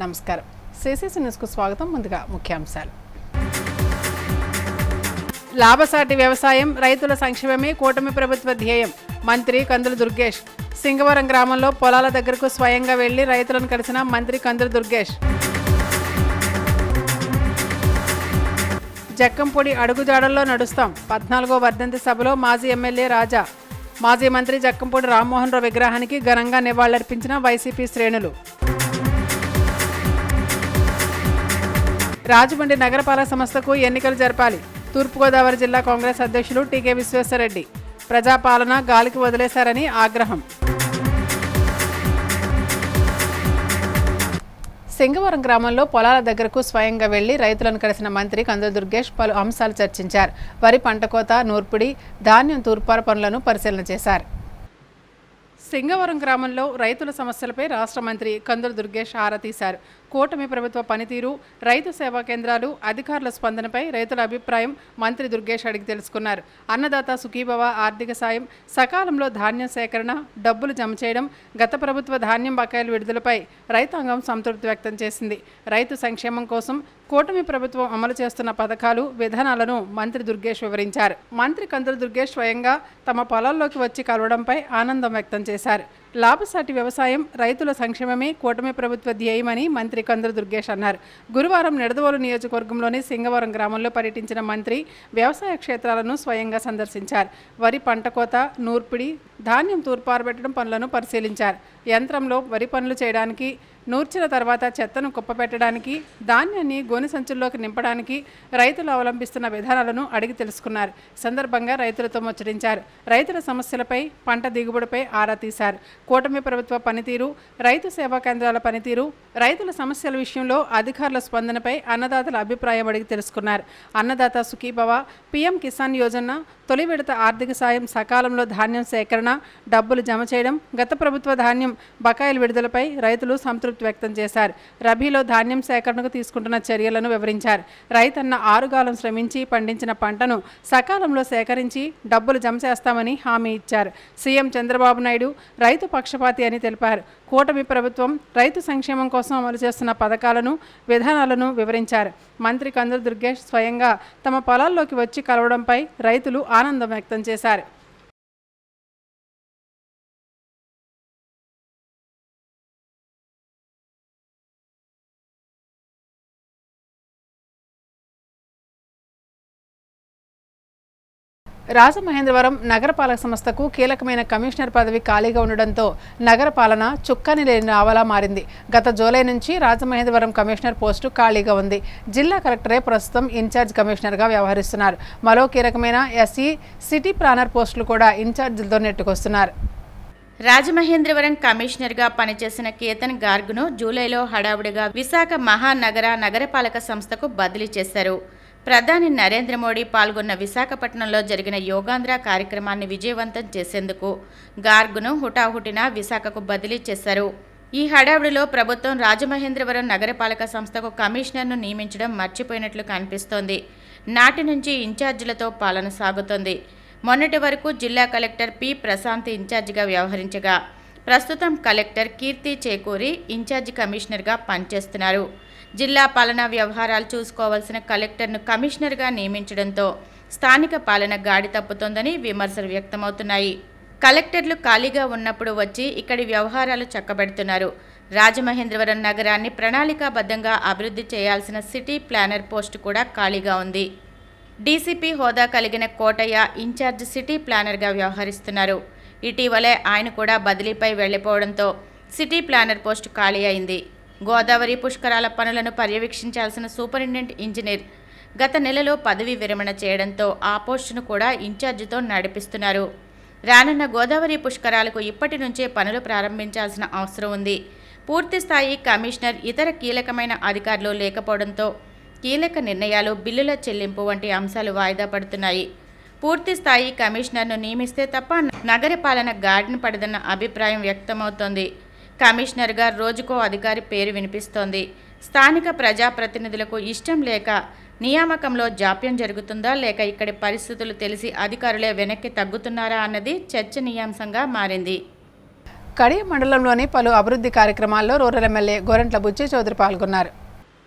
నమస్కారం. సిసిసి న్యూస్కు స్వాగతం. ముందుగా ముఖ్యాంశాలు. లాభసాటి వ్యవసాయం, రైతుల సంక్షేమమే కూటమి ప్రభుత్వ ధ్యేయం. మంత్రి కందుల దుర్గేష్. సింగవరం గ్రామంలో పొలాల దగ్గరకు స్వయంగా వెళ్లి రైతులను కలిసిన మంత్రి కందుల దుర్గేష్. జక్కంపూడి అడుగుజాడల్లో నడుస్తాం. 14వ వర్ధంతి సభలో మాజీ ఎమ్మెల్యే రాజా. మాజీ మంత్రి జక్కంపూడి రామ్మోహన్ రావు విగ్రహానికి ఘనంగా నివాళులర్పించిన వైసీపీ శ్రేణులు. రాజమండ్రి నగరపాలక సంస్థకు ఎన్నికలు జరపాలి. తూర్పుగోదావరి జిల్లా కాంగ్రెస్ అధ్యక్షులు టీకే విశ్వేశ్వరరెడ్డి. ప్రజాపాలన గాలికి వదిలేశారని ఆగ్రహం. సింగవరం గ్రామంలో పొలాల దగ్గరకు స్వయంగా వెళ్లి రైతులను కలిసిన మంత్రి కందుల దుర్గేష్ పలు అంశాలు చర్చించారు. వరి పంట కోత, నూర్పిడి, ధాన్యం తూర్పార పనులను పరిశీలన చేశారు. సింగవరం గ్రామంలో రైతుల సమస్యలపై రాష్ట్ర మంత్రి కందుల దుర్గేష్ ఆరా తీశారు. కూటమి ప్రభుత్వ పనితీరు, రైతు సేవా కేంద్రాలు, అధికారుల స్పందనపై రైతుల అభిప్రాయం మంత్రి దుర్గేష్ అడిగి తెలుసుకున్నారు. అన్నదాత సుఖీభవ ఆర్థిక సాయం, సకాలంలో ధాన్యం సేకరణ, డబ్బులు జమ చేయడం, గత ప్రభుత్వ ధాన్యం బకాయిల విడుదలపై రైతాంగం సంతృప్తి వ్యక్తం చేసింది. రైతు సంక్షేమం కోసం కూటమి ప్రభుత్వం అమలు చేస్తున్న పథకాలు, విధానాలను మంత్రి దుర్గేష్ వివరించారు. మంత్రి కందుల దుర్గేష్ స్వయంగా తమ పొలాల్లోకి వచ్చి కలవడంపై ఆనందం వ్యక్తం చేశారు. లాభసాటి వ్యవసాయం, రైతుల సంక్షేమమే కూటమి ప్రభుత్వ ధ్యేయమని మంత్రి కందుల దుర్గేష్ అన్నారు. గురువారం నిడదవోలు నియోజకవర్గంలోని సింగవరం గ్రామంలో పర్యటించిన మంత్రి వ్యవసాయ క్షేత్రాలను స్వయంగా సందర్శించారు. వరి పంట కోత, నూర్పిడి, ధాన్యం తూర్పారబెట్టడం పనులను పరిశీలించారు. యంత్రంలో వరి పనులు చేయడానికి, నూర్చిన తర్వాత చెత్తను కుప్పపెట్టడానికి, ధాన్యాన్ని గోనె సంచుల్లోకి నింపడానికి రైతులు అవలంబిస్తున్న విధానాలను అడిగి తెలుసుకున్నారు. సందర్భంగా రైతులతో ముచ్చటించారు. రైతుల సమస్యలపై, పంట దిగుబడిపై ఆరా తీశారు. కూటమి ప్రభుత్వ పనితీరు, రైతు సేవా కేంద్రాల పనితీరు, రైతుల సమస్యల విషయంలో అధికారుల స్పందనపై అన్నదాతల అభిప్రాయం అడిగి తెలుసుకున్నారు. అన్నదాత సుఖీభవ, పీఎం కిసాన్ యోజన, తొలి విడత ఆర్థిక సాయం, సకాలంలో ధాన్యం సేకరణ, డబ్బులు జమ చేయడం, గత ప్రభుత్వ ధాన్యం బకాయిల విడుదలపై రైతులు సంతృప్తి వ్యక్తం చేశారు. రబీలో ధాన్యం సేకరణకు తీసుకుంటున్న చర్యలను వివరించారు. రైతన్న ఆరుగాలం శ్రమించి పండించిన పంటను సకాలంలో సేకరించి డబ్బులు జమ చేస్తామని హామీ ఇచ్చారు. సీఎం చంద్రబాబు నాయుడు రైతు పక్షపాతి అని తెలిపారు. కూటమి ప్రభుత్వం రైతు సంక్షేమం కోసం అమలు చేస్తున్న పథకాలను, విధానాలను వివరించారు. మంత్రి కందుల దుర్గేష్ స్వయంగా తమ పొలాల్లోకి వచ్చి కలవడంపై రైతులు ఆనందం వ్యక్తం చేశారు. రాజమహేంద్రవరం నగరపాలక సంస్థకు కీలకమైన కమిషనర్ పదవి ఖాళీగా ఉండడంతో నగరపాలన చుక్కని లేని నావలా మారింది. గత జూలై నుంచి రాజమహేంద్రవరం కమిషనర్ పోస్టు ఖాళీగా ఉంది. జిల్లా కలెక్టరే ప్రస్తుతం ఇన్ఛార్జ్ కమిషనర్గా వ్యవహరిస్తున్నారు. మరో కీలకమైన ఎస్సీ, సిటీ ప్లానర్ పోస్టులు కూడా ఇన్ఛార్జీలతో నెట్టుకొస్తున్నారు. రాజమహేంద్రవరం కమిషనర్గా పనిచేసిన కేతన్ గార్గ్ను జూలైలో హడావుడిగా విశాఖ మహానగర నగరపాలక సంస్థకు బదిలీ చేశారు. ప్రధాని నరేంద్ర మోడీ పాల్గొన్న విశాఖపట్నంలో జరిగిన యోగాంధ్ర కార్యక్రమాన్ని విజయవంతం చేసేందుకు గార్గ్ను హుటాహుటిన విశాఖకు బదిలీ చేశారు. ఈ హడావుడిలో ప్రభుత్వం రాజమహేంద్రవరం నగరపాలక సంస్థకు కమిషనర్ను నియమించడం మర్చిపోయినట్లు కనిపిస్తోంది. నాటి నుంచి ఇన్ఛార్జీలతో పాలన సాగుతోంది. మొన్నటి వరకు జిల్లా కలెక్టర్ పి ప్రశాంత్ ఇన్ఛార్జిగా వ్యవహరించగా ప్రస్తుతం కలెక్టర్ కీర్తి చేకూరి ఇన్ఛార్జి కమిషనర్గా పనిచేస్తున్నారు. జిల్లా పాలనా వ్యవహారాలు చూసుకోవాల్సిన కలెక్టర్ను కమిషనర్గా నియమించడంతో స్థానిక పాలన గాడి తప్పుతోందని విమర్శలు వ్యక్తమవుతున్నాయి. కలెక్టర్లు ఖాళీగా ఉన్నప్పుడు వచ్చి ఇక్కడి వ్యవహారాలు చక్కబెడుతున్నారు. రాజమహేంద్రవరం నగరాన్ని ప్రణాళికాబద్ధంగా అభివృద్ధి చేయాల్సిన సిటీ ప్లానర్ పోస్టు కూడా ఖాళీగా ఉంది. డీసీపీ హోదా కలిగిన కోటయ్య ఇన్ఛార్జ్ సిటీ ప్లానర్గా వ్యవహరిస్తున్నారు. ఇటీవలే ఆయన కూడా బదిలీపై వెళ్లిపోవడంతో సిటీ ప్లానర్ పోస్టు ఖాళీ అయింది. గోదావరి పుష్కరాల పనులను పర్యవేక్షించాల్సిన సూపరింటెండెంట్ ఇంజనీర్ గత నెలలో పదవీ విరమణ చేయడంతో ఆ పోస్టును కూడా ఇన్ఛార్జితో నడిపిస్తున్నారు. రానున్న గోదావరి పుష్కరాలకు ఇప్పటి నుంచే పనులు ప్రారంభించాల్సిన అవసరం ఉంది. పూర్తిస్థాయి కమిషనర్, ఇతర కీలకమైన అధికారులు లేకపోవడంతో కీలక నిర్ణయాలు, బిల్లుల చెల్లింపు వంటి అంశాలు వాయిదా పడుతున్నాయి. పూర్తిస్థాయి కమిషనర్ను నియమిస్తే తప్ప నగరపాలన గాడిన పడదన్న అభిప్రాయం వ్యక్తమవుతోంది. కమిషనర్గా రోజుకో అధికారి పేరు వినిపిస్తోంది. స్థానిక ప్రజాప్రతినిధులకు ఇష్టం లేక నియామకంలో జాప్యం జరుగుతుందా, లేక ఇక్కడి పరిస్థితులు తెలిసి అధికారులే వెనక్కి తగ్గుతున్నారా అన్నది చర్చనీయాంశంగా మారింది. కడియం మండలంలోని పలు అభివృద్ధి కార్యక్రమాల్లో రూరల్ ఎమ్మెల్యే గోరంట్ల బుచ్చి చౌదరి పాల్గొన్నారు.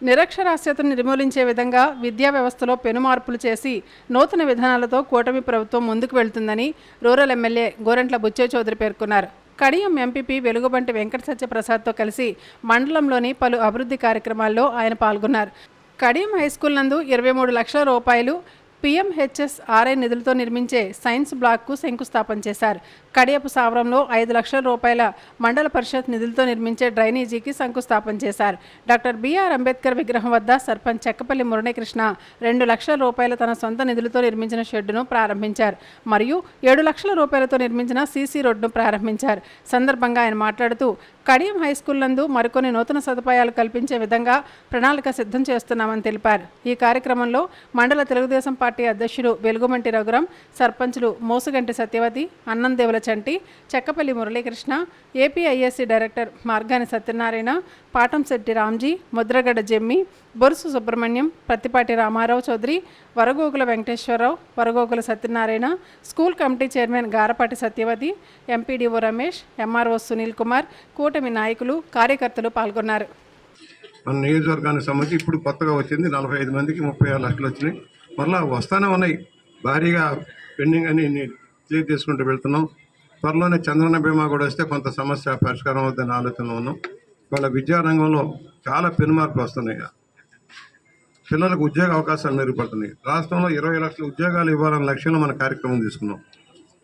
నిరక్షరాస్యతను నిర్మూలించే విధంగా విద్యా వ్యవస్థలో పెనుమార్పులు చేసి నూతన విధానాలతో కూటమి ప్రభుత్వం ముందుకు వెళ్తుందని రూరల్ ఎమ్మెల్యే గోరంట్ల బుచ్చే చౌదరి పేర్కొన్నారు. కడియం ఎంపీపీ వెలుగుబంటి వెంకట సత్యప్రసాద్తో కలిసి మండలంలోని పలు అభివృద్ధి కార్యక్రమాల్లో ఆయన పాల్గొన్నారు. కడియం హైస్కూల్ నందు 23 లక్షల రూపాయలు PMHSRI నిధులతో నిర్మించే సైన్స్ బ్లాక్కు శంకుస్థాపన చేశారు. కడియపు సావరంలో 5 లక్షల రూపాయల మండల పరిషత్ నిధులతో నిర్మించే డ్రైనేజీకి శంకుస్థాపన చేశారు. డాక్టర్ బిఆర్ అంబేద్కర్ విగ్రహం వద్ద సర్పంచ్ చెక్కపల్లి మురళీకృష్ణ 2 లక్షల రూపాయల తన సొంత నిధులతో నిర్మించిన షెడ్డును ప్రారంభించారు. మరియు 7 లక్షల రూపాయలతో నిర్మించిన సీసీ రోడ్డును ప్రారంభించారు. సందర్భంగా ఆయన మాట్లాడుతూ కడియం హైస్కూల్ నందు మరికొన్ని నూతన సదుపాయాలు కల్పించే విధంగా ప్రణాళిక సిద్ధం చేస్తున్నామని తెలిపారు. ఈ కార్యక్రమంలో మండల తెలుగుదేశం పార్టీ అధ్యక్షుడు వెలుగుమంటి రఘురాం, సర్పంచులు Mosuganti Satyavathi, Annandevula Chanti, Chekkapalli Muralikrishna, APISC director Margani Satyanarayana, Patamsetti Ramji, Mudragadda Jemmi, Borusu Subrahmanyam, Prathipati Ramarao Chowdary, Varagogula Venkateswararao, Varagogula Satyanarayana, school committee chairman Garapati Satyavathi, MPDO Ramesh, MRO Sunil Kumar, కూటమి నాయకులు, కార్యకర్తలు పాల్గొన్నారు. మన నియోజకవర్గానికి సంబంధించి ఇప్పుడు కొత్తగా వచ్చింది 45 మందికి 36 లక్షలు వచ్చినాయి. మళ్ళీ వస్తానే ఉన్నాయి, భారీగా పెండింగ్ అని క్లియర్ చేసుకుంటూ వెళ్తున్నాం. త్వరలోనే చంద్రన్న బీమా కూడా వస్తే కొంత సమస్య పరిష్కారం అవుతుందని ఆలోచనలో ఉన్నాం. వాళ్ళ విద్యారంగంలో చాలా పెనుమార్పులు వస్తున్నాయి. పిల్లలకు ఉద్యోగ అవకాశాలు మెరుగుపడుతున్నాయి. రాష్ట్రంలో 20 లక్షల ఉద్యోగాలు ఇవ్వాలనే లక్ష్యంలో మన కార్యక్రమం తీసుకున్నాం.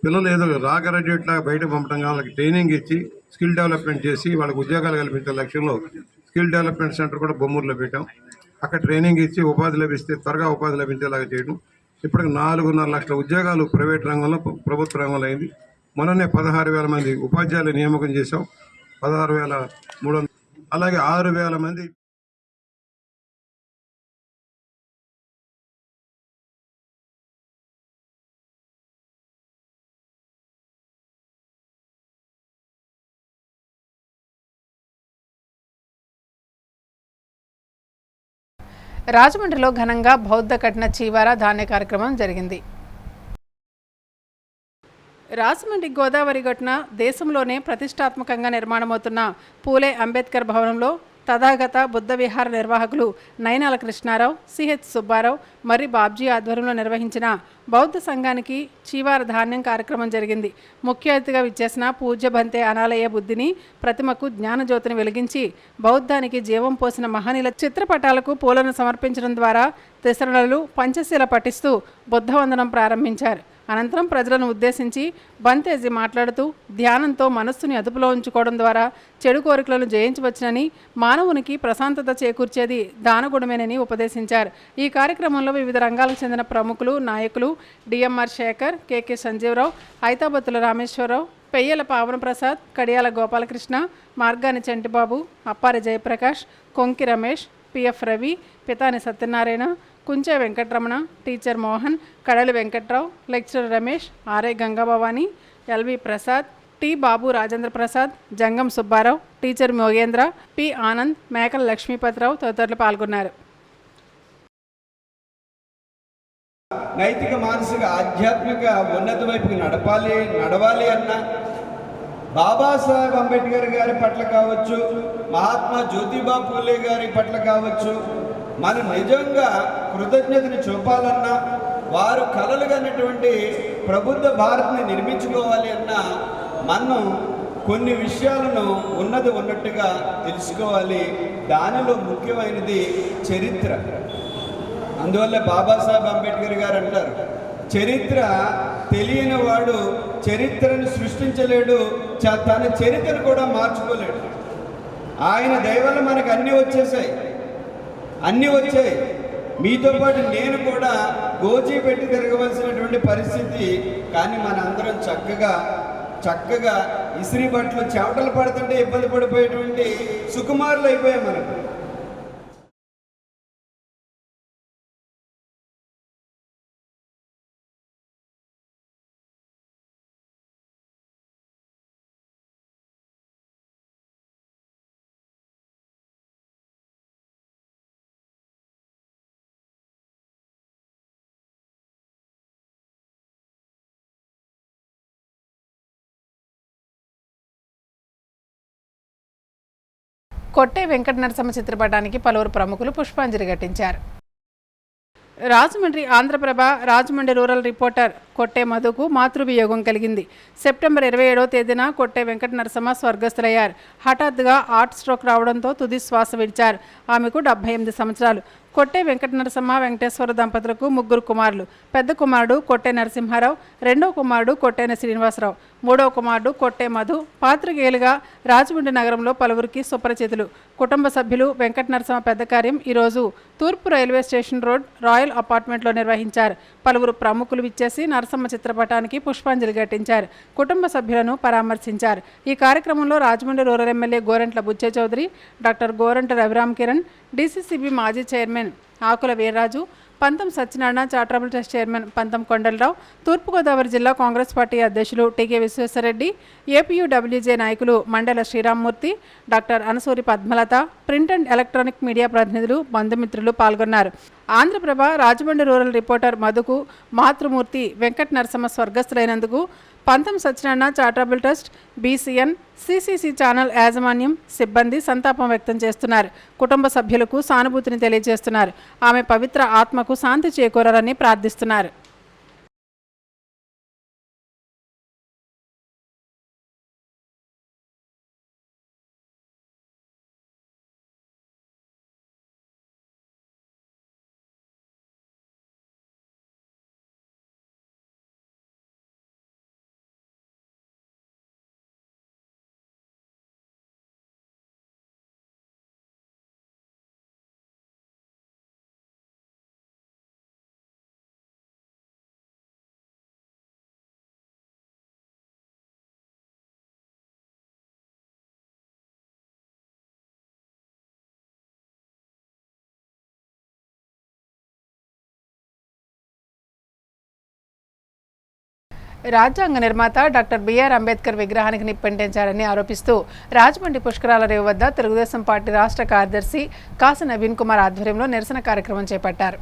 పిల్లలు ఏదో రా గ్రాడ్యుయేట్ లాగా బయట పంపడం, వాళ్ళకి ట్రైనింగ్ ఇచ్చి స్కిల్ డెవలప్మెంట్ చేసి వాళ్ళకి ఉద్యోగాలు కల్పించే లక్ష్యంలో స్కిల్ డెవలప్మెంట్ సెంటర్ కూడా బొమ్మూరులో పెట్టాం. అక్కడ ట్రైనింగ్ ఇచ్చి ఉపాధి లభిస్తే త్వరగా ఉపాధి లభించేలాగా చేయడం. ఇప్పటికి 4.5 లక్షల ఉద్యోగాలు ప్రైవేట్ రంగంలో, ప్రభుత్వ రంగంలో అయింది. మొన్ననే 16,000 మంది ఉపాధ్యాయులు నియామకం చేశాం. 16,300, అలాగే 6,000 మంది రాజమండ్రిలో ఘనంగా బౌద్ధ కట్న చీవార ధాన్య కార్యక్రమం జరిగింది. రాజమండ్రి గోదావరి గట్టున దేశంలోనే ప్రతిష్టాత్మకంగా నిర్మాణమవుతున్న పూలే అంబేద్కర్ భవనంలో తథాగత బుద్ధ విహార నిర్వాహకులు నైనాల కృష్ణారావు, సిహెచ్ సుబ్బారావు, మర్రి బాబ్జీ ఆధ్వర్యంలో నిర్వహించిన బౌద్ధ సంఘానికి చీవార ధాన్యం కార్యక్రమం జరిగింది. ముఖ్య అతిథిగా విచ్చేసిన పూజ్య బంతే అనాలయ బుద్ధిని ప్రతిమకు జ్ఞానజ్యోతిని వెలిగించి బౌద్ధానికి జీవం పోసిన మహనీయుల చిత్రపటాలకు పూలను సమర్పించడం ద్వారా తిసరణలు పంచశీల పఠిస్తూ బుద్ధవందనం ప్రారంభించారు. అనంతరం ప్రజలను ఉద్దేశించి బంతేజీ మాట్లాడుతూ ధ్యానంతో మనస్సుని అదుపులో ఉంచుకోవడం ద్వారా చెడు కోరికలను జయించవచ్చునని, మానవునికి ప్రశాంతత చేకూర్చేది దానగుణమేనని ఉపదేశించారు. ఈ కార్యక్రమంలో వివిధ రంగాలకు చెందిన ప్రముఖులు, నాయకులు DMR Sekhar, KK Sanjeevarao, Aithabathula Rameswararao, Peyyala Pavanaprasad, Kadiyala Gopalakrishna, Margani Chantibabu, Appari Jayaprakash, Konki Ramesh, PF Ravi, Pitani Satyanarayana, Kunche Venkataramana, teacher Mohan, Kadali Venkatrao, lecturer Ramesh, RI Gangabhavani, LV Prasad, T Babu Rajendra Prasad, Jangam Subbarao, teacher Mogendra, P Anand, Mekala Lakshmipathirao తదితరులు పాల్గొన్నారు. నైతిక, మానసిక, ఆధ్యాత్మిక ఉన్నత వైపుకి నడవాలి అన్న బాబాసాహెబ్ అంబేద్కర్ గారి పట్ల కావచ్చు, మహాత్మా జ్యోతిబా పూలే గారి పట్ల కావచ్చు, మనం నిజంగా కృతజ్ఞతని చూపాలన్నా, వారు కలలుగన్నటువంటి ప్రబుద్ధ భారత్ని నిర్మించుకోవాలి అన్నా మనం కొన్ని విషయాలను ఉన్నట్టుగా తెలుసుకోవాలి. దానిలో ముఖ్యమైనది చరిత్ర. అందువల్ల బాబాసాహెబ్ అంబేద్కర్ గారు అంటారు, చరిత్ర తెలియని వాడు చరిత్రను సృష్టించలేడు, తన చరిత్రను కూడా మార్చుకోలేడు. ఆయన దయ వల్ల మనకు అన్నీ వచ్చాయి. మీతో పాటు నేను కూడా గోచీ పెట్టి తిరగవలసినటువంటి పరిస్థితి. కానీ మన అందరం చక్కగా ఇసిరి బట్టలు చెమటలు పడుతుంటే ఇబ్బంది పడిపోయేటువంటి సుకుమారులు అయిపోయాం మనకు. కొట్టే వెంకట నరసింహ చిత్రపటానికి పలువురు ప్రముఖులు పుష్పాంజలి ఘటించారు. రాజమండ్రి ఆంధ్రప్రభ రాజమండ్రి రూరల్ రిపోర్టర్ కొట్టే మధుకు మాతృవియోగం కలిగింది. సెప్టెంబర్ 27వ తేదీన కొట్టే వెంకట నరసింహ స్వర్గస్థులయ్యారు. హఠాత్తుగా హార్ట్ స్ట్రోక్ రావడంతో తుది శ్వాస విడిచారు. ఆమెకు 78 సంవత్సరాలు. కొట్టే వెంకట నరసింహ వెంకటేశ్వర దంపతులకు 3 కుమారులు. పెద్ద కుమారుడు కొట్టే నరసింహారావు, రెండవ కుమారుడు కొట్టేన శ్రీనివాసరావు, మూడవ కుమారుడు కొట్టే మధు. పాత్రికేయులుగా రాజమండ్రి నగరంలో పలువురికి సుపరిచితులు. కుటుంబ సభ్యులు వెంకట నరసింహ పెద్ద కార్యం ఈరోజు తూర్పు రైల్వే స్టేషన్ రోడ్ రాయల్ అపార్ట్మెంట్లో నిర్వహించారు. పలువురు ప్రముఖులు విచ్చేసి నరసింహ చిత్రపటానికి పుష్పాంజలి ఘటించారు. కుటుంబ సభ్యులను పరామర్శించారు. ఈ కార్యక్రమంలో Rajahmundry rural MLA Gorantla Buchhe Chowdary, doctor Goranta Raviram Kiran, DCCB మాజీ chairman Akula Veerraju, Pantham Satyanarayana, charitable trust chairman Pantham Kondalarao, తూర్పుగోదావరి జిల్లా కాంగ్రెస్ పార్టీ అధ్యక్షులు టీకే విశ్వేశ్వరరెడ్డి, ఏపీయూడబ్ల్యూజే నాయకులు Mandala Sriramamurthy, doctor Anasuri Padmalatha, print and electronic media ప్రతినిధులు, బంధుమిత్రులు పాల్గొన్నారు. ఆంధ్రప్రభ రాజమండ్రి రూరల్ రిపోర్టర్ మధుకు మాతృమూర్తి వెంకట నరసింహ స్వర్గస్థులైనందుకు Pantham Satyanarayana charitable trust, BCN, CCC channel యాజమాన్యం, సిబ్బంది సంతాపం వ్యక్తం చేస్తున్నారు. కుటుంబ సభ్యులకు సానుభూతిని తెలియజేస్తున్నారు. ఆమె పవిత్ర ఆత్మకు శాంతి చేకూరాలని ప్రార్థిస్తున్నారు. రాజ్యాంగ నిర్మాత డాక్టర్ బిఆర్ అంబేద్కర్ విగ్రహానికి నిప్పంటించారని ఆరోపిస్తూ రాజమండ్రి పుష్కరాల రేవు వద్ద తెలుగుదేశం పార్టీ రాష్ట్ర కార్యదర్శి కాసు నవీన్ కుమార్ ఆధ్వర్యంలో నిరసన కార్యక్రమం చేపట్టారు.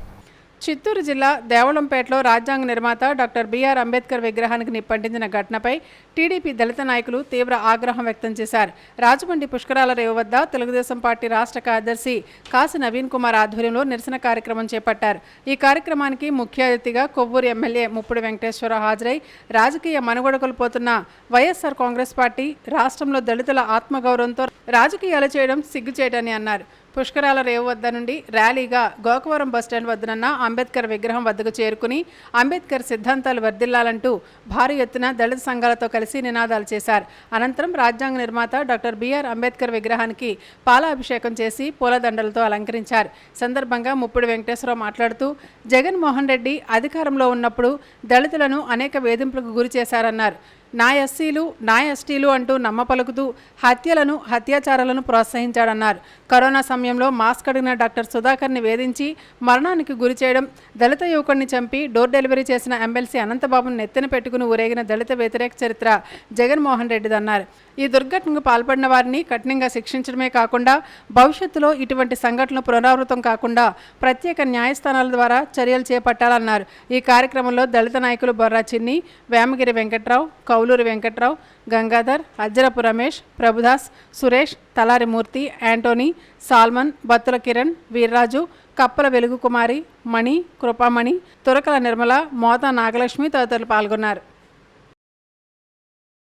చిత్తూరు జిల్లా దేవళంపేటలో రాజ్యాంగ నిర్మాత డాక్టర్ బిఆర్ అంబేద్కర్ విగ్రహానికి నిప్పంటించిన ఘటనపై టీడీపీ దళిత నాయకులు తీవ్ర ఆగ్రహం వ్యక్తం చేశారు. రాజమండ్రి పుష్కరాల రేవు వద్ద తెలుగుదేశం పార్టీ రాష్ట్ర కార్యదర్శి కాసు నవీన్ కుమార్ ఆధ్వర్యంలో నిరసన కార్యక్రమం చేపట్టారు. ఈ కార్యక్రమానికి ముఖ్య అతిథిగా కొవ్వూరు ఎమ్మెల్యే ముప్పుడి వెంకటేశ్వరరావు హాజరై రాజకీయ మనుగడ కోల్పోతున్న వైఎస్ఆర్ కాంగ్రెస్ పార్టీ రాష్ట్రంలో దళితుల ఆత్మగౌరవంతో రాజకీయాలు చేయడం సిగ్గుచేటని అన్నారు. పుష్కరాల రేవు వద్ద నుండి ర్యాలీగా గోకవరం బస్టాండ్ వద్దనున్న అంబేద్కర్ విగ్రహం వద్దకు చేరుకుని అంబేద్కర్ సిద్ధాంతాలు వర్ధిల్లాలంటూ భారీ ఎత్తున దళిత సంఘాలతో కలిసి నినాదాలు చేశారు. అనంతరం రాజ్యాంగ నిర్మాత డాక్టర్ బిఆర్ అంబేద్కర్ విగ్రహానికి పాలాభిషేకం చేసి పూలదండలతో అలంకరించారు. సందర్భంగా ముప్పుడి వెంకటేశ్వరరావు మాట్లాడుతూ జగన్మోహన్ రెడ్డి అధికారంలో ఉన్నప్పుడు దళితులను అనేక వేధింపులకు గురి చేశారన్నారు. నా ఎస్సీలు, నా ఎస్టీలు అంటూ నమ్మపలుకుతూ హత్యలను, అత్యాచారాలను ప్రోత్సహించాడన్నారు. కరోనా సమయంలో మాస్క్ అడిగిన డాక్టర్ సుధాకర్ని వేధించి మరణానికి గురి చేయడం, దళిత యువకుడిని చంపి డోర్ డెలివరీ చేసిన ఎమ్మెల్సీ అనంతబాబును నెత్తిన పెట్టుకుని ఊరేగిన దళిత వ్యతిరేక చరిత్ర జగన్మోహన్ రెడ్డిదన్నారు. ఈ దుర్ఘటనకు పాల్పడిన వారిని కఠినంగా శిక్షించడమే కాకుండా భవిష్యత్తులో ఇటువంటి సంఘటనలు పునరావృతం కాకుండా ప్రత్యేక న్యాయస్థానాల ద్వారా చర్యలు చేపట్టాలన్నారు. ఈ కార్యక్రమంలో దళిత నాయకులు బొర్రా చిన్ని, వేమగిరి వెంకట్రావు, కౌలూరి వెంకట్రావు, గంగాధర్, అజ్జరపు రమేష్, ప్రభుదాస్, సురేష్, తలారి మూర్తి, యాంటోనీ, సాల్మన్, బత్తుల కిరణ్, వీర్రాజు, కప్పల వెలుగు కుమారి, మణి, కృపామణి, తురకల నిర్మల, మోతా నాగలక్ష్మి తదితరులు పాల్గొన్నారు.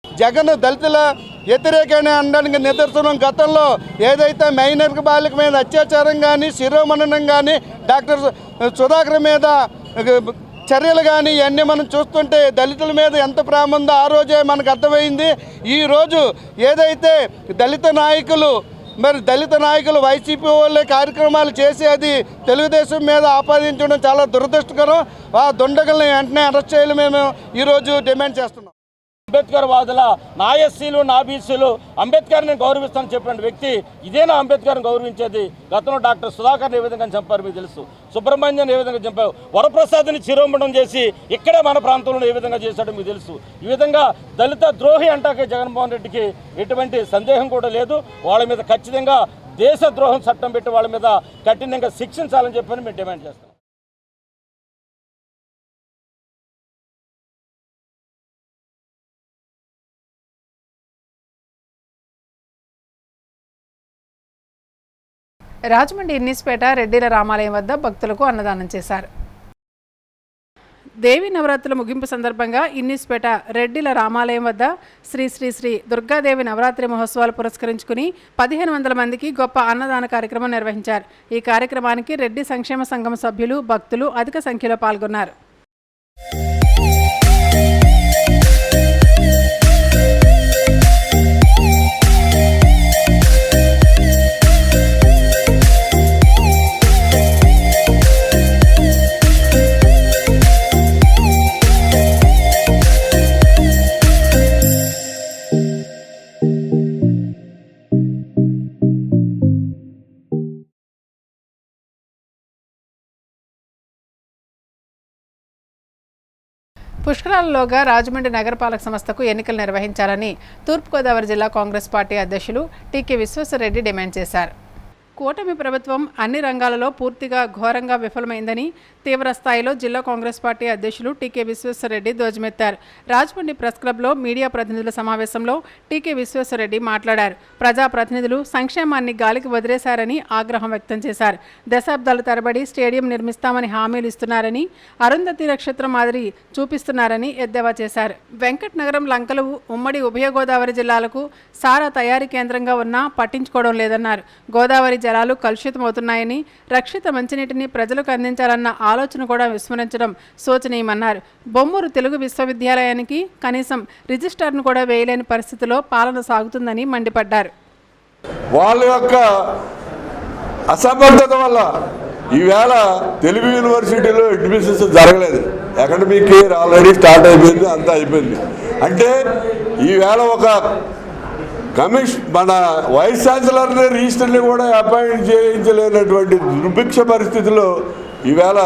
జగన్ దళితుల వ్యతిరేకమైన అనడానికి నిదర్శనం గతంలో ఏదైతే మైనర్ బాలిక మీద అత్యాచారం కానీ, శిరోమణనం కానీ, డాక్టర్ సుధాకర్ మీద చర్యలు కానీ ఇవన్నీ మనం చూస్తుంటే దళితుల మీద ఎంత ప్రేమ ఉందో ఆ రోజే మనకు అర్థమైంది. ఈరోజు ఏదైతే దళిత నాయకులు వైసీపీ వాళ్ళే కార్యక్రమాలు చేసి అది తెలుగుదేశం మీద ఆపాదించడం చాలా దురదృష్టకరం. ఆ దుండగుల్ని వెంటనే అరెస్ట్ చేయాలి మేము ఈరోజు డిమాండ్ చేస్తున్నాం. అంబేద్కర్ వాదుల నా ఎస్సీలు, నా బీసీలు అంబేద్కర్ని గౌరవిస్తానని చెప్పిన వ్యక్తి ఇదేనా అంబేద్కర్ని గౌరవించేది? గతంలో డాక్టర్ సుధాకర్ని ఏ విధంగా చంపారు మీకు తెలుసు, సుబ్రహ్మణ్యం ఏ విధంగా చంపారు, వరప్రసాద్ని చిరోమణం చేసి ఇక్కడే మన ప్రాంతంలో ఏ విధంగా చేశాడో మీకు తెలుసు. ఈ విధంగా దళిత ద్రోహి అంటాకే జగన్మోహన్ రెడ్డికి ఎటువంటి సందేహం కూడా లేదు. వాళ్ళ మీద ఖచ్చితంగా దేశద్రోహం చట్టం పెట్టి వాళ్ళ మీద కఠినంగా శిక్షించాలని చెప్పని మేము డిమాండ్ చేస్తాం. రాజమండ్రి ఇన్నిస్పేట రెడ్డిల రామాలయం వద్ద భక్తులకు అన్నదానం చేశారు. దేవి నవరాత్రుల ముగింపు సందర్భంగా ఇన్నిస్పేట రెడ్డిల రామాలయం వద్ద శ్రీ శ్రీ శ్రీ దుర్గాదేవి నవరాత్రి మహోత్సవాలు పురస్కరించుకుని 1500 మందికి గొప్ప అన్నదాన కార్యక్రమం నిర్వహించారు. ఈ కార్యక్రమానికి రెడ్డి సంక్షేమ సంఘం సభ్యులు, భక్తులు అధిక సంఖ్యలో పాల్గొన్నారు. పుష్కరాలలోగా రాజమండ్రి నగరపాలక సంస్థకు ఎన్నికలు నిర్వహించాలని తూర్పుగోదావరి జిల్లా కాంగ్రెస్ పార్టీ అధ్యక్షులు టీకే విశ్వేశ్వరరెడ్డి డిమాండ్ చేశారు. కూటమి ప్రభుత్వం అన్ని రంగాలలో పూర్తిగా ఘోరంగా విఫలమైందని తీవ్ర స్థాయిలో జిల్లా కాంగ్రెస్ పార్టీ అధ్యక్షులు టీకే విశ్వేశ్వరరెడ్డి ధ్వజమెత్తారు. రాజమండ్రి ప్రెస్ క్లబ్లో మీడియా ప్రతినిధుల సమావేశంలో టీకే విశ్వేశ్వరరెడ్డి మాట్లాడారు. ప్రజాప్రతినిధులు సంక్షేమాన్ని గాలికి వదిలేశారని ఆగ్రహం వ్యక్తం చేశారు. దశాబ్దాల తరబడి స్టేడియం నిర్మిస్తామని హామీలు ఇస్తున్నారని, అరుంధతి నక్షత్రం మాదిరి చూపిస్తున్నారని ఎద్దేవా చేశారు. వెంకట్ నగరం లంకలు ఉమ్మడి ఉభయ గోదావరి జిల్లాలకు సారా తయారీ కేంద్రంగా ఉన్నా పట్టించుకోవడం లేదన్నారు. గోదావరి జలాలు కలుషితమవుతున్నాయని, రక్షిత మంచినీటిని ప్రజలకు అందించాలన్న ఆలోచన కూడా విస్మరించడం శోచనీయమన్నారు. బొమ్మూరు తెలుగు విశ్వవిద్యాలయానికి కనీసం రిజిస్టార్ను కూడా వేయలేని పరిస్థితిలో పాలన సాగుతుందని మండిపడ్డారు. వాళ్ళ యొక్క అసమర్థత వల్ల ఈవేళ తెలుగు యూనివర్సిటీలో అడ్మిషన్స్ జరగలేదు. అకాడమిక్ ఇయర్ ఆల్రెడీ స్టార్ట్ అయిపోయింది, అంతా అయిపోయింది. అంటే ఈవేళ ఒక మన వైస్ ఛాన్సలర్ని రిజిస్టర్ని కూడా అపాయింట్ చేయించలేనటువంటి దుర్భిక్ష పరిస్థితిలో ఈవేళ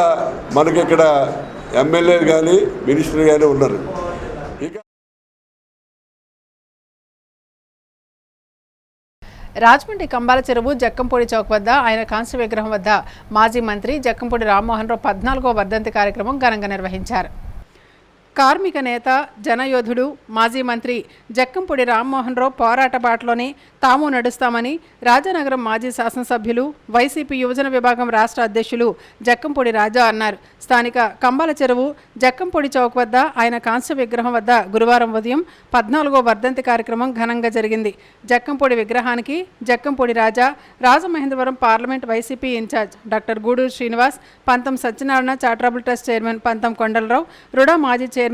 మనకి ఇక్కడ ఎమ్మెల్యేలు కానీ మినిస్టర్ కానీ ఉన్నారు. ఇక రాజమండ్రి కంబాల చెరువు జక్కంపూడి చౌక్ వద్ద ఆయన కాంస్య విగ్రహం వద్ద మాజీ మంత్రి జక్కంపూడి రామ్మోహన్ రావు 14వ వర్ధంతి కార్యక్రమం ఘనంగా నిర్వహించారు. కార్మిక నేత, జనయోధుడు, మాజీ మంత్రి జక్కంపూడి రామ్మోహన్ రావు పోరాట బాటలోనే తాము నడుస్తామని రాజానగరం మాజీ శాసనసభ్యులు, వైసీపీ యువజన విభాగం రాష్ట్ర అధ్యక్షులు జక్కంపూడి రాజా అన్నారు. స్థానిక కంబాల చెరువు జక్కంపూడి చౌక్ వద్ద ఆయన కాంస్య విగ్రహం వద్ద గురువారం ఉదయం 14వ వర్ధంతి కార్యక్రమం ఘనంగా జరిగింది. జక్కంపూడి విగ్రహానికి Jakkampudi Raja, Rajamahendravaram parliament YCP incharge doctor Guduru Srinivas, Pantham Satyanarayana charitable trust chairman Pantham Kondalarao, RUDA మాజీ చైర్మన్,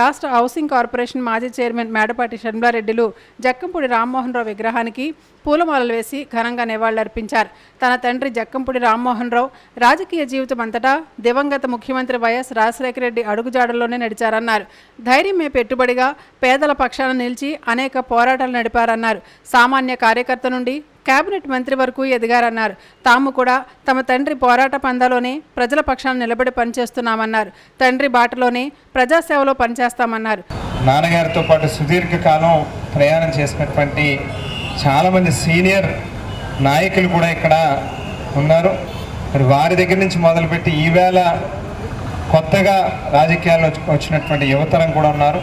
రాష్ట్ర హౌసింగ్ కార్పొరేషన్ మాజీ చైర్మన్ మేడపాటి షణ్ములారెడ్డిలు జక్కంపూడి రామ్మోహన్ రావు విగ్రహానికి పూలమాలలు వేసి ఘనంగా నివాళులర్పించారు. తన తండ్రి జక్కంపూడి రామ్మోహన్ రావు రాజకీయ జీవితం అంతటా దివంగత ముఖ్యమంత్రి వైఎస్ రాజశేఖర రెడ్డి అడుగుజాడల్లోనే నడిచారన్నారు. ధైర్యమే పెట్టుబడిగా పేదల పక్షాన నిలిచి అనేక పోరాటాలు నడిపారన్నారు. సామాన్య కార్యకర్త నుండి కేబినెట్ మంత్రి వరకు ఎదిగారన్నారు. తాము కూడా తమ తండ్రి పోరాట పందాలోనే ప్రజల పక్షాన నిలబడి పనిచేస్తున్నామన్నారు. తండ్రి బాటలోనే ప్రజాసేవలో పనిచేస్తామన్నారు. నాన్నగారితో పాటు సుదీర్ఘకాలం ప్రయాణం చేసినటువంటి చాలామంది సీనియర్ నాయకులు కూడా ఇక్కడ ఉన్నారు. మరి వారి దగ్గర నుంచి మొదలుపెట్టి ఈవేళ కొత్తగా రాజకీయాల్లో వచ్చినటువంటి యువతరం కూడా ఉన్నారు.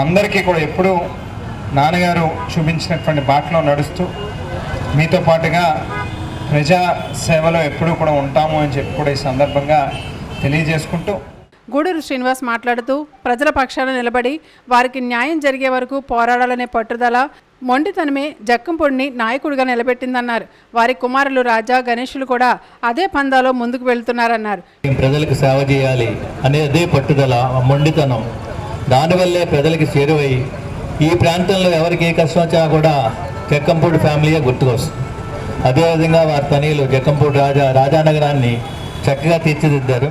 అందరికీ కూడా ఎప్పుడూ నాన్నగారు చూపించినటువంటి బాటలో నడుస్తూ మీతో పాటుగా ప్రజా సేవలో ఎప్పుడూ కూడా ఉంటాము అని చెప్పి కూడా ఈ సందర్భంగా తెలియజేసుకుంటూ గూడూరు శ్రీనివాస్ మాట్లాడుతూ ప్రజల పక్షాన నిలబడి వారికి న్యాయం జరిగే వరకు పోరాడాలనే పట్టుదల, మొండితనమే జక్కంపూడిని నాయకుడిగా నిలబెట్టిందన్నారు. వారి కుమారులు రాజా, గణేషులు కూడా అదే పందాలో ముందుకు వెళ్తున్నారన్నారు. ప్రజలకు సేవ చేయాలి అనే అదే పట్టుదల, మొండితనం, దానివల్లే ప్రజలకి చేరువై ఈ ప్రాంతంలో ఎవరికి ఏ కష్టం వచ్చినా కూడా జక్కంపూడి ఫ్యామిలీయే గుర్తుకొస్తుంది. అదేవిధంగా వారి తనయులు జక్కంపూడి రాజానగరాన్ని చక్కగా తీర్చిదిద్దారు.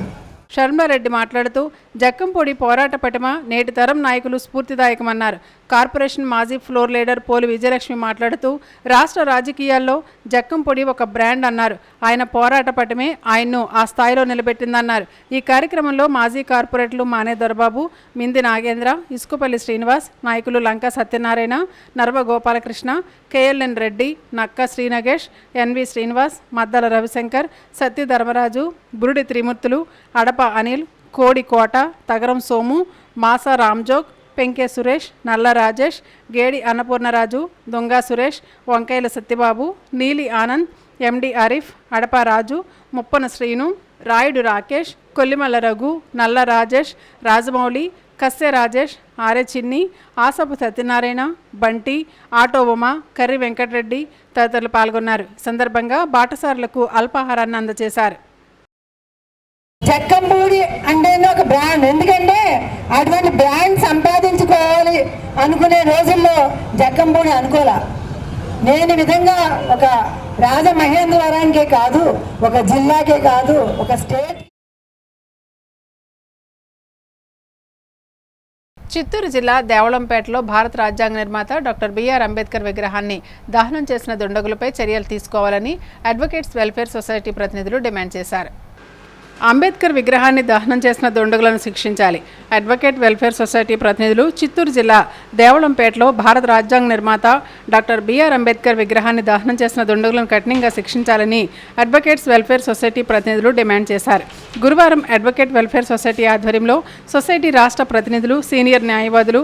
షణ్ములారెడ్డి మాట్లాడుతూ జక్కంపూడి పోరాట పటిమ నేటి తరం నాయకులు స్ఫూర్తిదాయకమన్నారు. కార్పొరేషన్ మాజీ ఫ్లోర్ లీడర్ పోలు విజయలక్ష్మి మాట్లాడుతూ రాష్ట్ర రాజకీయాల్లో జక్కంపూడి ఒక బ్రాండ్ అన్నారు. ఆయన పోరాట పటిమే ఆయన్ను ఆ స్థాయిలో నిలబెట్టిందన్నారు. ఈ కార్యక్రమంలో మాజీ కార్పొరేటర్లు మానే దొరబాబు, మింది నాగేంద్ర, ఇసుకుపల్లి శ్రీనివాస్, నాయకులు లంకా సత్యనారాయణ, నర్వ గోపాలకృష్ణ, కేఎల్ఎన్ రెడ్డి, నక్క శ్రీనగేష్, ఎన్వి శ్రీనివాస్, మద్దల రవిశంకర్, సత్య ధర్మరాజు, బురుడి త్రిమూర్తులు, అడప అనిల్, కోడి కోట, తగరం సోము, మాసా రామ్జోగ్, పెంకే సురేష్, నల్ల రాజేష్, గేడి అన్నపూర్ణరాజు, దొంగ సురేష్, వంకాయల సత్యబాబు, నీలి ఆనంద్, ఎండి ఆరిఫ్, అడప రాజు, ముప్పన శ్రీను, రాయుడు రాకేష్, కొల్లిమల్ల రఘు, నల్ల రాజేష్, రాజమౌళి, కస్సె రాజేష్, ఆరె చిన్ని, ఆసపు సత్యనారాయణ, బంటి, ఆటో ఉమ, కర్రి వెంకటరెడ్డి తదితరులు పాల్గొన్నారు. సందర్భంగా బాటసారులకు అల్పాహారాన్ని అందజేశారు. జక్కంపూడి అంటే ఒక బ్రాండ్, ఎందుకంటే అటువంటి బ్రాండ్ సంపాదించుకోవాలి అనుకునే రోజుల్లో జక్కంపూడి అనుకోలే. నేను విధంగా ఒక రాజమహేంద్రవరానికే కాదు, ఒక జిల్లాకే కాదు, ఒక స్టేట్. చిత్తూరు జిల్లా దేవళంపేటలో భారత రాజ్యాంగ నిర్మాత డాక్టర్ బిఆర్ అంబేద్కర్ విగ్రహాన్ని దహనం చేసిన దుండగులపై చర్యలు తీసుకోవాలని అడ్వకేట్స్ వెల్ఫేర్ సొసైటీ ప్రతినిధులు డిమాండ్ చేశారు. అంబేద్కర్ విగ్రహాన్ని దహనం చేసిన దుండగులను శిక్షించాలి. అడ్వకేట్ వెల్ఫేర్ సొసైటీ ప్రతినిధులు చిత్తూరు జిల్లా దేవళంపేటలో భారత రాజ్యాంగ నిర్మాత డాక్టర్ బిఆర్ అంబేద్కర్ విగ్రహాన్ని దహనం చేసిన దుండగులను కఠినంగా శిక్షించాలని అడ్వకేట్స్ వెల్ఫేర్ సొసైటీ ప్రతినిధులు డిమాండ్ చేశారు. గురువారం అడ్వకేట్ వెల్ఫేర్ సొసైటీ ఆధ్వర్యంలో సొసైటీ రాష్ట్ర ప్రతినిధులు, సీనియర్ న్యాయవాదులు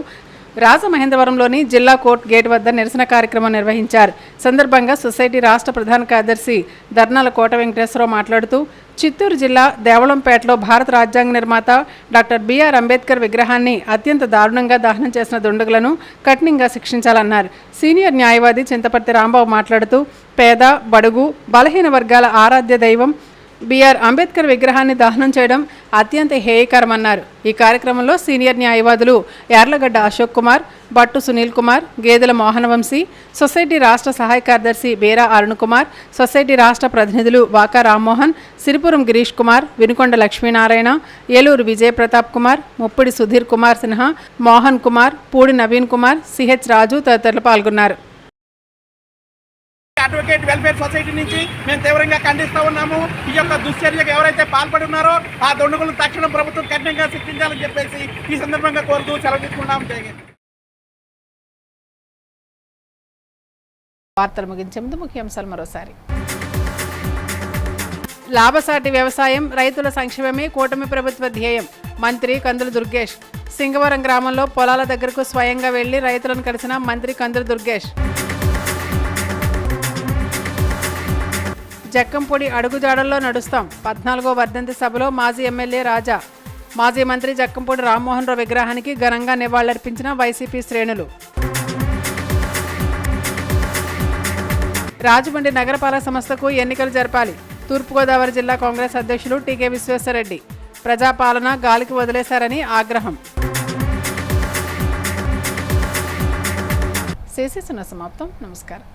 రాజమహేంద్రవరంలోని జిల్లా కోర్టు గేటు వద్ద నిరసన కార్యక్రమం నిర్వహించారు. సందర్భంగా సొసైటీ రాష్ట్ర ప్రధాన కార్యదర్శి దర్నాల కోట వెంకటేశ్వరరావు మాట్లాడుతూ చిత్తూరు జిల్లా దేవళంపేటలో భారత రాజ్యాంగ నిర్మాత డాక్టర్ బిఆర్ అంబేద్కర్ విగ్రహాన్ని అత్యంత దారుణంగా దహనం చేసిన దుండగులను కఠినంగా శిక్షించాలన్నారు. సీనియర్ న్యాయవాది చింతపర్తి రాంబాబు మాట్లాడుతూ పేద, బడుగు, బలహీన వర్గాల ఆరాధ్య దైవం బిఆర్ అంబేద్కర్ విగ్రహాన్ని దహనం చేయడం అత్యంత హేయకరమన్నారు. ఈ కార్యక్రమంలో సీనియర్ న్యాయవాదులు యార్లగడ్డ అశోక్ కుమార్, బట్టు సునీల్ కుమార్, గేదెల మోహనవంశీ, సొసైటీ రాష్ట్ర సహాయ కార్యదర్శి బేరా అరుణ్ కుమార్, సొసైటీ రాష్ట్ర ప్రతినిధులు వాకా రామ్మోహన్, సిరిపురం గిరీష్ కుమార్, వినుకొండ లక్ష్మీనారాయణ, ఏలూరు విజయ్ ప్రతాప్ కుమార్, ముప్పిడి సుధీర్ కుమార్ సిన్హా, మోహన్ కుమార్, పూడి నవీన్ కుమార్, సిహెచ్ రాజు తదితరులు పాల్గొన్నారు. అడ్వకేట్ వెల్ఫేర్ సొసైటీ నుంచి మేము తీవ్రంగా ఖండిస్తూ ఉన్నాము. ఈ యొక్క దుశ్చర్యకు ఎవరైతే పాల్పడి ఉన్నారో ఆ దుండగులను తక్షణం ప్రభుత్వం కఠినంగా శిక్షించాలని చెప్పేసి ఈ సందర్భంగా కోరుతూ సెలవు తీసుకున్నాం. వార్తలు ముగించే ముందు ముఖ్యాంశాలు మరోసారి. లాభసాటి వ్యవసాయం, రైతుల సంక్షేమమే కూటమి ప్రభుత్వ ధ్యేయం. మంత్రి కందుల దుర్గేష్. సింగవరం గ్రామంలో పొలాల దగ్గరకు స్వయంగా వెళ్లి రైతులను కలిసిన మంత్రి కందుల దుర్గేష్. జక్కంపూడి అడుగుజాడల్లో నడుస్తాం. 14వ వర్ధంతి సభలో మాజీ ఎమ్మెల్యే రాజా. మాజీ మంత్రి జక్కంపూడి రామ్మోహన్ రావు విగ్రహానికి ఘనంగా నివాళులర్పించిన వైసీపీ శ్రేణులు. రాజమండ్రి నగరపాలక సంస్థకు ఎన్నికలు జరపాలి. తూర్పుగోదావరి జిల్లా కాంగ్రెస్ అధ్యక్షులు టీకే విశ్వేశ్వరరెడ్డి. ప్రజాపాలన గాలికి వదిలేశారని ఆగ్రహం. శేషేసిన సమాప్తం. నమస్కారం.